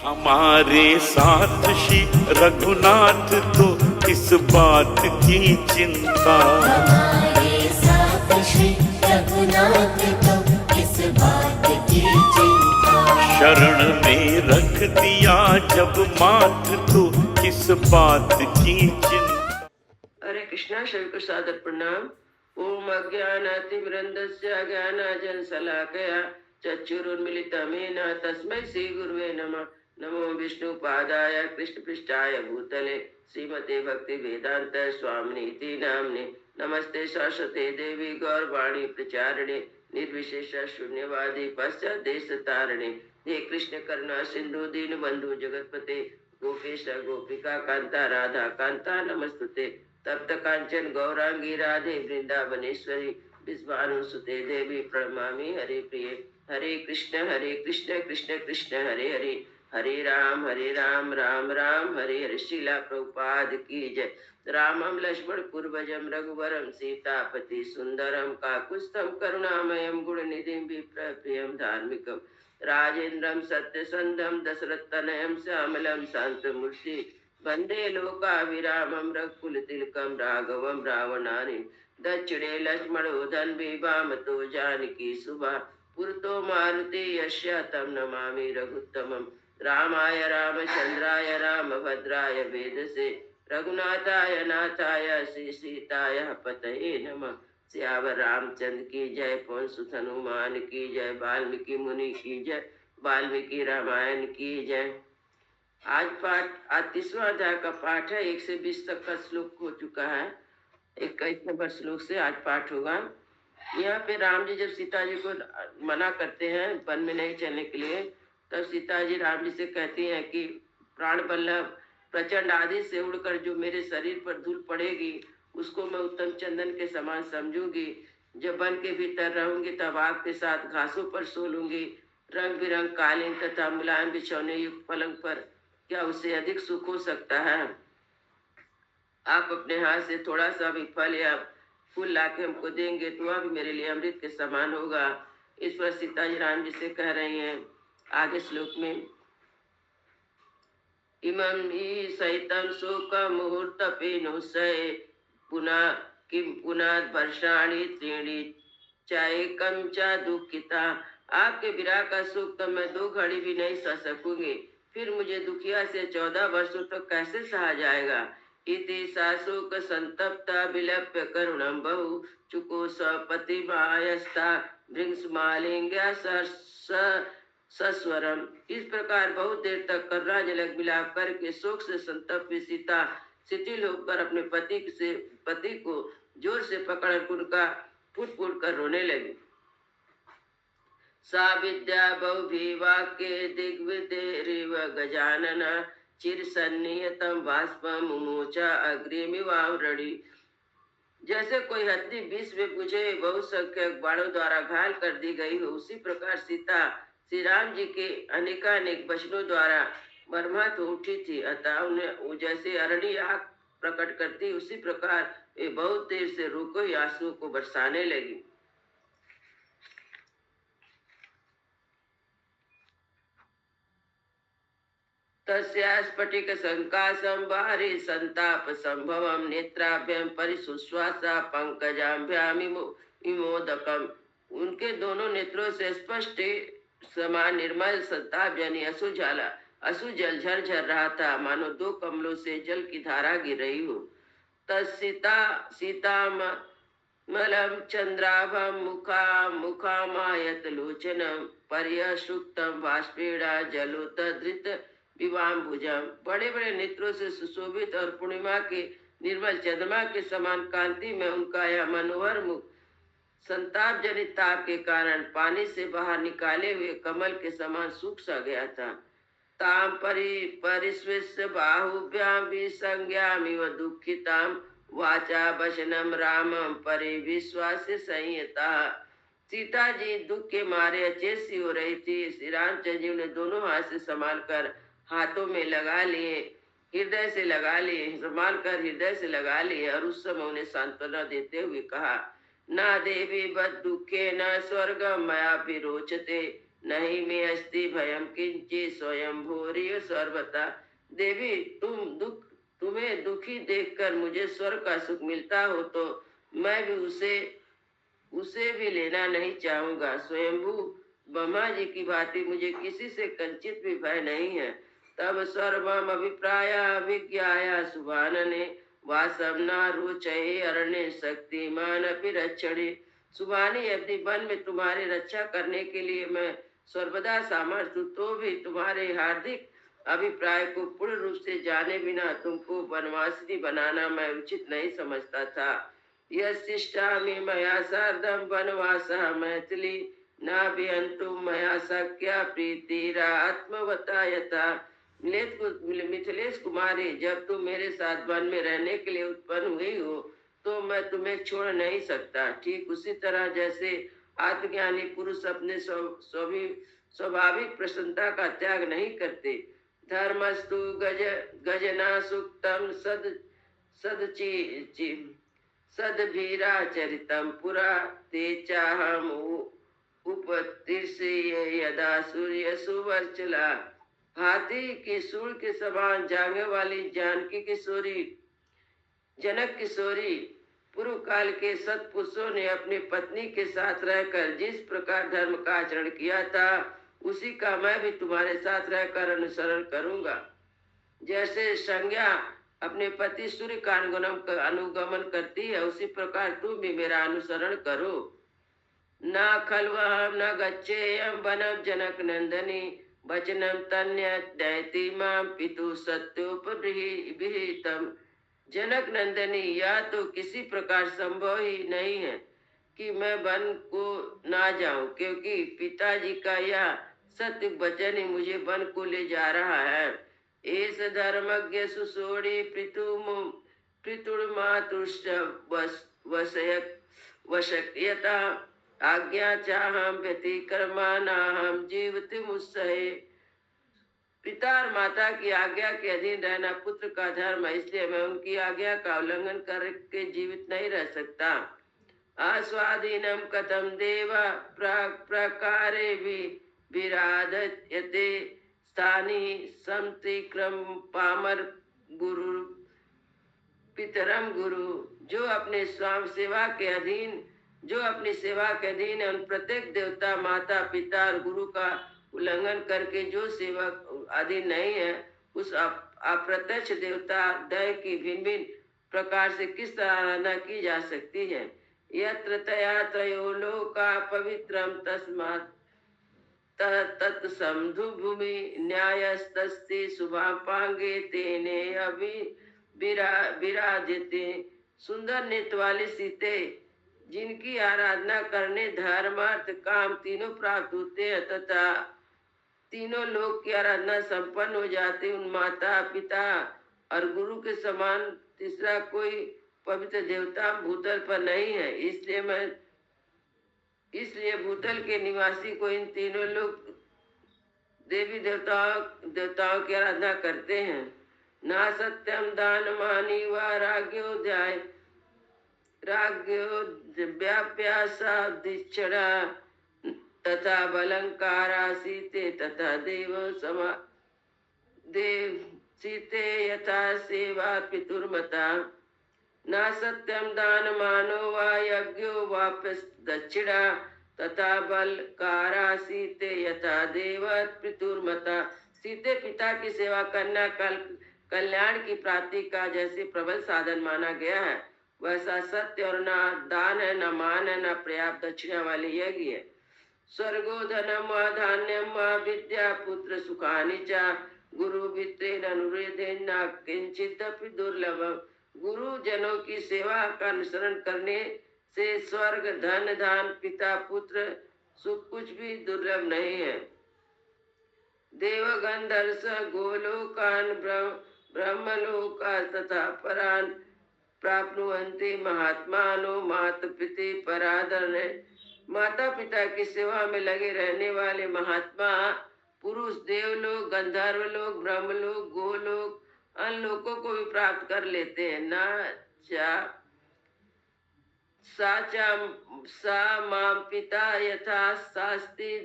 हमारे साथ श्री रघुनाथ तो किस बात की चिंता, हमारे साथ श्री रघुनाथ तो किस बात की चिंता। शरण में रख दिया जब माथ तो किस बात की चिंता। हरे कृष्णा। शैव को सादर प्रणाम। ओम अज्ञानातिमिरन्धस्य ज्ञानाञ्जनशलाकया चक्षुरुन्मीलितं येन तस्मै श्री गुरुवे नमः। नमो विष्णुपादाय कृष्णपृष्ठाय भूतले श्रीमते भक्ति वेदांत स्वामिनीति नाम्ने। नमस्ते सरस्वते देवी गौरवाणी प्रचारिणे निर्विशेष शून्यवादी पश्चात देश तारिणे। हे कृष्ण करुणा सिंधु दीन बंधु जगतपते गोपेश गोपिका कांता राधा कांता नमस्तुते। तप्त कांचन गौरांगी राधे वृंदावनेश्वरी विश्वानुसुते देवी प्रणमामि हरे प्रिय। हरे कृष्ण कृष्ण कृष्ण हरे हरे, हरे राम राम राम हरे हरे। शीला प्रभुपाद की जय। रामं लक्ष्मण पूर्वजं रघुवरं सीतापति सुंदरम काकुत्स्थं करुणामयं गुणनिधिं विप्रियं धार्मिकं राजेन्द्रं सत्यसंधं दशरथतनयं श्यामलं शान्तमूर्ति वंदे लोकाभिरामं रघुकुलतिलकं राघवं रावणानि दक्षिणे लक्ष्मणो धन्वी वामतो जानकी सुभा पुरतो मारुति यस्य तं नमामि रघुत्तमं। रामाय रामचंद्राय रामभद्राय वेदसे रघुनाथाय नाथाय श्री सीताय पतये नमः। सियावर रामचंद्र की जय, पवन सुत हनुमान की जय, वाल्मीकि मुनि की जय, वाल्मीकि रामायण की जय। आज 30वां अध्याय का पाठ है। 1 से 20 तक का श्लोक हो चुका है। 21 नंबर श्लोक से आज पाठ होगा। यहाँ पे राम जी जब सीता जी को मना करते हैं वन में नहीं चलने के लिए, तब सीता जी राम जी से कहती हैं कि प्राण बल्लभ प्रचंड आदि से उड़कर जो मेरे शरीर पर धूल पड़ेगी उसको मैं उत्तम चंदन के समान समझूंगी। जब वन के भीतर रहूंगी तब आग के साथ घासों पर सो लूंगी। रंग बिरंग कालीन तथा मुलायम बिछौने युक्त पलंग पर क्या उससे अधिक सुख हो सकता है। आप अपने हाथ से थोड़ा सा भी फल या फूल लाके हमको देंगे तो वह भी मेरे लिए अमृत के समान होगा। इस पर सीता जी राम जी से कह रही हैं आगे श्लोक में, इमं हि सहितं शोक मुहूर्त पेनुसय पुनः किम पुनः वर्षाणि त्रीणि चाएकं च दुखिता। आपके विरह का सुख तो मैं 2 घड़ी भी नहीं सह सकूंगी, फिर मुझे दुखिया से 14 वर्षों तक कैसे सहा जाएगा। इति साशोक संतप्ता विलप्य करुणं बहु चुको सपति मायस्ता भृंसमालिंग्या सस्वरम। इस प्रकार बहुत देर तक करुणा जलक विलाप करके शोक से संतप्त सीता शिथिल होकर अपने पति को जोर से पकड़ उनका फुट फुट कर रोने लगी। सा विद्या बहुभिवाक्ये दिग्विदेरिव गजानन चिरसन्नियतं बाष्पं मुमोचा अग्रिमिवावरणी। जैसे कोई हत्ती विष में बुझे बहुसंख्यक बाणों द्वारा घायल कर दी गई हो, उसी प्रकार सीता श्री राम जी के अनेकानेक वचनों द्वारा मर्माहत हो उठी थी। अतः उन्हें जैसे अरणी आग प्रकट करती उसी प्रकार वे बहुत देर से रुको ही आंसुओं को बरसाने लगी। तस्यास्फटिक संकाशं बाहरि संताप संभवं नेत्राभ्यं परिशुश्वासा पंकजाभ्याम इमोदकम। उनके दोनों नेत्रों से स्पष्ट समान निर्मल संताप यानी अश्रु जल झरझर रहा था, मानो 2 कमलों से जल की धारा गिर रही हो। सीता मलम चंद्राभम मुखामायत लोचनम पर्यसुक्तम बाष्पेड़ा जलोतधृत विवाम्बुजम। बड़े बड़े नेत्रों से सुशोभित और पूर्णिमा के निर्मल चंद्रमा के समान कांति में उनका यह मनोहर मुख संताप जनित ताप के कारण पानी से बाहर निकाले हुए कमल के समान सूख सा गया था। ताम परिस्विष्य बाहुभ्याम विसंज्ञामिव दुखिताम वाचा वचनम रामम परिविश्वास संयता। सीता जी दुख के मारे अचेत सी हो रही थी। श्री रामचंद्र जी ने दोनों हाथ से संभाल कर हाथों में लगा लिए, हृदय से लगा लिए, संभाल कर हृदय से लगा लिए और उस समय उन्हें सांत्वना देते हुए कहा, न देवी बद दुखे न स्वर्ग मया विरोचते नहीं मे अस्ति भयम किंचि स्वयं भूरिय सर्वथा। देवी तुम्हें दुखी देखकर मुझे स्वर्ग का सुख मिलता हो तो मैं भी उसे भी लेना नहीं चाहूंगा। स्वयंभू ब्रह्मा जी की भांति मुझे किसी से कंचित भी भय नहीं है। तब सर्वम अभिप्राय अभिज्ञाया सुभानने वासवना रुचये अरण्य शक्तिमान अपि रक्षणे। सुभानी यदि वन में तुम्हारी रक्षा करने के लिए मैं सर्वदा सामर्थ्य हूँ तो भी तुम्हारे हार्दिक अभिप्राय को पूर्ण रूप से जाने बिना तुमको वनवासिनी बनाना मैं उचित नहीं समझता था। यशिष्टामि मया सार्धम वनवासः मैथिली नाभियन्तु मया सख्या प्रीतिरात्मवता यथा। मिथिलेश कुमारी, जब तुम मेरे साथ वन में रहने के लिए उत्पन्न हुई हो तो मैं तुम्हें छोड़ नहीं सकता। ठीक उसी तरह जैसे आत्मज्ञानी पुरुष अपने स्वाभाविक प्रसन्नता का त्याग नहीं करते। धर्मस्तु गजना सुक्तम सदभीरा चरितम पुरा ते चाहम उपतिर्षे यदा सूर्य सुवर्चला। हाथी की सूंड के समान जांघों वाली जानकी किशोरी, जनक किशोरी, पूर्व काल के सत्पुरुषों ने अपनी पत्नी के साथ रहकर जिस प्रकार धर्म का आचरण किया था उसी का मैं भी तुम्हारे साथ रहकर अनुसरण करूंगा। जैसे संज्ञा अपने पति सूर्य का अनुगमन करती है उसी प्रकार तुम भी मेरा अनुसरण करो। न खल्वहम न गच्छेयम वनम जनक नंदनी वचनम तन्य दैति मां पितु सत्योपविहितम। जनक नंदनी, या तो किसी प्रकार संभव ही नहीं है कि मैं वन को ना जाऊं, क्योंकि पिताजी का यह सत्य वचन ही मुझे वन को ले जा रहा है। एस धर्मज्ञ सुसोड़ी पितुर्मातुष्ट वशक्यता आज्ञा चाहम व्यतिक्रमानाहम जीवति मुत्सहे। पिता और माता की आज्ञा के अधीन रहना पुत्र का धर्म है, इसलिए मैं उनकी आज्ञा का उल्लंघन करके जीवित नहीं रह सकता। आस्वाधीनम कथम देव प्रकारे विराधयते स्थानी समतिक्रम पामर गुरु पितरम गुरु। जो अपनी सेवा के अधीन उन प्रत्येक देवता, माता, पिता और गुरु का उल्लंघन करके जो सेवक अधीन नहीं है उस अप्रत्यक्ष देवता दय की भिन्न भिन्न प्रकार से किस तरह आराधना की जा सकती है। यत्र तया त्रयो लोका पवित्रम तस्मात् तत्संधु भूमि न्यायस्तस्ति शुभापांगे तेने अभी विराजते। सुंदर नेत्र वाली सीते जिनकी आराधना करने धर्म अर्थ काम तीनों प्राप्त होते हैं तथा तीनों लोग की आराधना संपन्न हो जाती, उन माता पिता और गुरु के समान तीसरा कोई पवित्र देवता भूतल पर नहीं है। इसलिए भूतल के निवासी को इन तीनों लोग देवी देवताओं की आराधना करते हैं। ना सत्यम दान मानी व राज्ञो व्याप्यासा दीक्षणा तथा बलंकारा सीते तथा देव सीते यथा सेवा पितुर्मता। न सत्यम दान मानो वा यज्ञो वापस दक्षिणा तथा बलकारा सीते यथा देव पितुर्मता। सीते पिता की सेवा करना कल्याण की प्राप्ति का जैसे प्रबल साधन माना गया है, वैसा सत्य और न दान है, न मान है, न पर्याप्त दक्षिणा वाले यज्ञ है। स्वर्गो धनम व धान्यम व विद्या पुत्र सुखानि च गुरु भित्रेण अनुरेधेन न किंचित अपि दुर्लभम। गुरु जनों की सेवा का अनुसरण करने से स्वर्ग, धन, धान, पिता, पुत्र सुख कुछ भी दुर्लभ नहीं है। देव गंधर्स गोलोकान ब्रह्मलोका तथा परान प्राप्नुवन्ति महात्मानो मात पिति पराधरण। माता पिता की सेवा में लगे रहने वाले महात्मा पुरुष देवलोक, गंधर्व लोक, ब्रह्मलोक, गोलोक अन लोकों को भी प्राप्त कर लेते हैं। सा माम पिता यथा शास्ति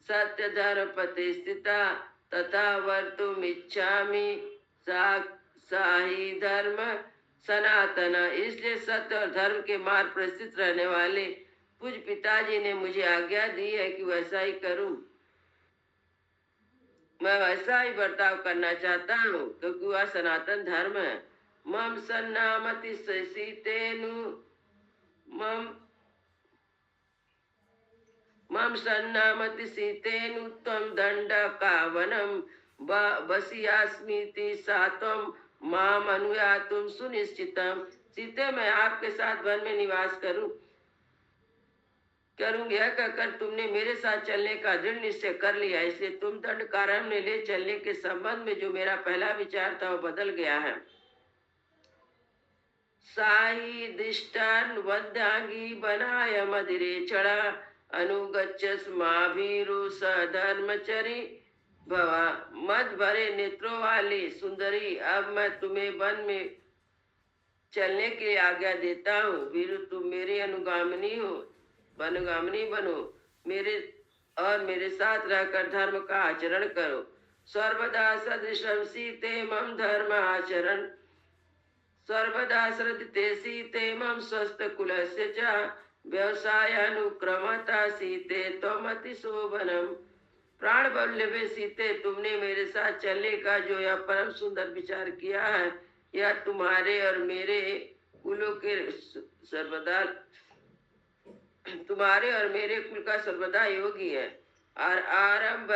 सत्य धर्म प्रतिष्ठिता तथा वर्तुम इच्छामि साही धर्म सनातन। इसलिए सत्य और धर्म के मार्ग पर स्थित रहने वाले पूज्य पिताजी ने मुझे आज्ञा दी है कि वैसा ही करूं। मैं वैसा ही बर्ताव करना चाहता हूँ क्योंकि वह सनातन धर्म है। मम सन्नामति सीतेनु मम मम सन्नामति सीतेनु त्वं दंड कावनम बसियास्मीति सात्वम माम अनुयातुम सुनिश्चितम। सीते, मैं आपके साथ वन में निवास करूंगी। यह कहकर तुमने मेरे साथ चलने का दृढ़ निश्चय कर लिया, इसलिए तुम दंड कारण में ले चलने के संबंध में जो मेरा पहला विचार था वो बदल गया है। साही दिष्टान वध्यांगी बनाय मदिरे चढ़ा अनुगच्छस माभीरु सधर्मचरी भवा। मद भरे नेत्रों वाली सुंदरी, अब मैं तुम्हें वन में चलने के लिए आज्ञा देता हूँ। वीरु, तुम मेरी अनुगामिनी हो, वनगामिनी बनो मेरे साथ रहकर धर्म का आचरण करो। सर्वदा सदृशम सीते मम धर्म आचरण सर्वदा श्रद्धते सीते मम स्वस्थ कुलस्य च व्यवसाय अनुक्रमता सीते त्वमति शोभनम। प्राण वल्लभे सीते, तुमने मेरे साथ चलने का जो यह परम सुंदर विचार किया है, यह तुम्हारे और मेरे कुल का सर्वदा योगी है। और आरंभ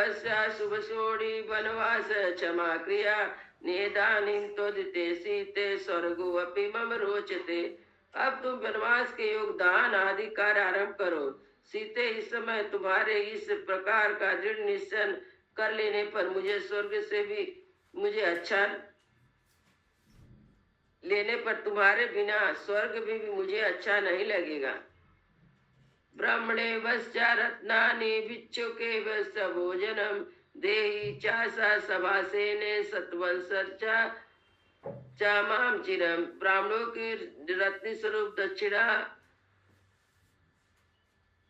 शुभ सोड़ी वनवास क्षमा क्रिया नेदानीं तोदिते सीते स्वर्गो अपि मम रोचते। अब तुम वनवास के योगदान आदि कार्य आरंभ करो। सीते, इस समय तुम्हारे इस प्रकार का दृढ़ निश्चय कर लेने पर मुझे स्वर्ग से भी मुझे अच्छा लेने पर तुम्हारे बिना स्वर्ग भी मुझे अच्छा नहीं लगेगा। ब्रह्मणे वस्या रत्नानि विच्युके वस्य भोजनम देहि चासा सभासेने सत्वंसर्चा चामाम चिरम। ब्राह्मणों की रत्न स्वरूप दक्षिणा,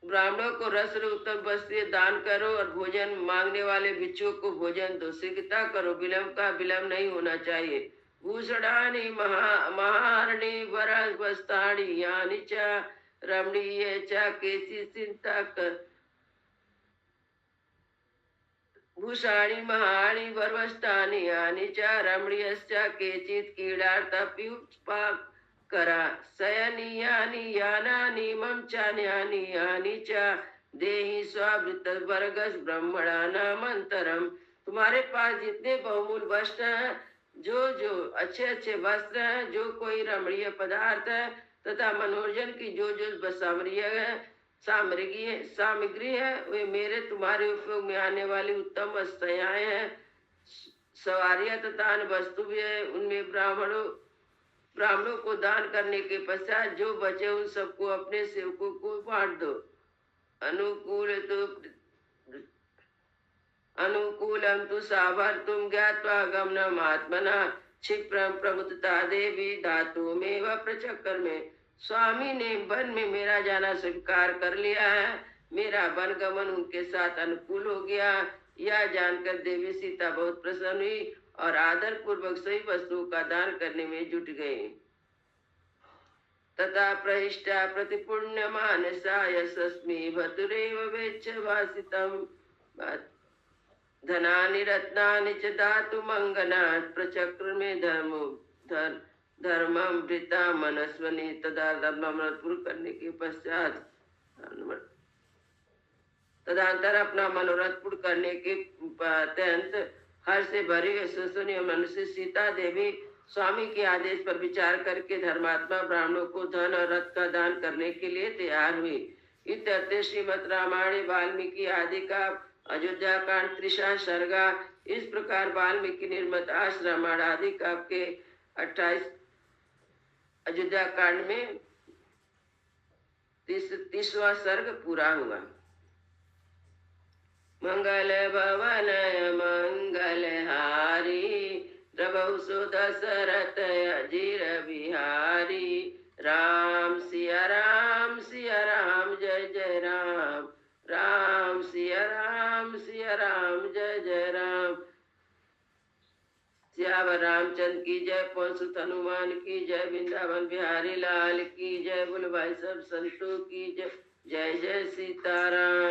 ब्राह्मणों को रस उत्तम वस्त्र दान करो और भोजन मांगने वाले भिक्षुओं को भोजन दो। शीघ्रता करो, विलंब नहीं होना चाहिए। भूषणानि महारणी वरवस्त्राणि यानि च रमणीय च केचि चिंता कर। भूषाणि महाणि वरवस्त्राणि यानि च रमणीयश्च केचित् क्रीडार्थप्युपा करा। शयनीयानि यानानि मम चान्यानि यानि च देहि स्ववृतवर्गस् ब्रह्मणानामन्तरम्। तुम्हारे पास जितने बहुमूल्य वस्त्र हैं, जो अच्छे वस्त्र हैं, जो कोई रमणीय पदार्थ है तथा मनोरंजन की जो सामग्री है, वे मेरे तुम्हारे उपयोग में आने वाली उत्तम वस्तुएं हैं। सवारियां तथा वस्तु भी है। उनमें ब्राह्मणों को दान करने के पश्चात जो बचे उन सबको अपने सेवकों को बांट दो। अनुकूलम तु साभर्तुम ज्ञात्वा गमनम आत्मना क्षिप्रम प्रमुदता देवी धातु में व प्रचक्कर में। स्वामी ने वन में मेरा जाना स्वीकार कर लिया है। मेरा वन गमन उनके साथ अनुकूल हो गया। यह जानकर देवी सीता बहुत प्रसन्न हुई और आदर पूर्वक सही वस्तुओं का दान करने में जुट गई। तथा प्रहिष्टा प्रतिपुण्य मानसा यशस्मी भतुरेव वेच्छ वासितम। धनानि रत्नानि च धातु मंगनात् प्रचक्र में धर्मम वृता मनस्वनी। तथा धर्मामृतपुर करने के पश्चात तदंतर अपना मनोरथ पूर्ण करने के अत्यंत हर्ष से भरी सुसुनी मनुष्य सीता देवी स्वामी के आदेश पर विचार करके धर्मात्मा ब्राह्मणों को धन और रथ का दान करने के लिए तैयार हुई। इत्यर्थे श्रीमद् रामायण वाल्मीकि आदि का अयोध्या कांड 30 सर्गा। इस प्रकार वाल्मीकि निर्मित रामायण आदि का के 28 अयोध्या कांड में 30वां सर्ग पूरा हुआ। मंगल भवन मंगल हारी प्रभु सुदशरथ अजीर बिहारी। राम सिया राम जय जय राम। राम सिया राम सियावर रामचंद्र की जय, पवन सुत हनुमान की जय, वृंदावन बिहारी लाल की जय, बोलो भाई सब संतों की जय। जय जय सीताराम।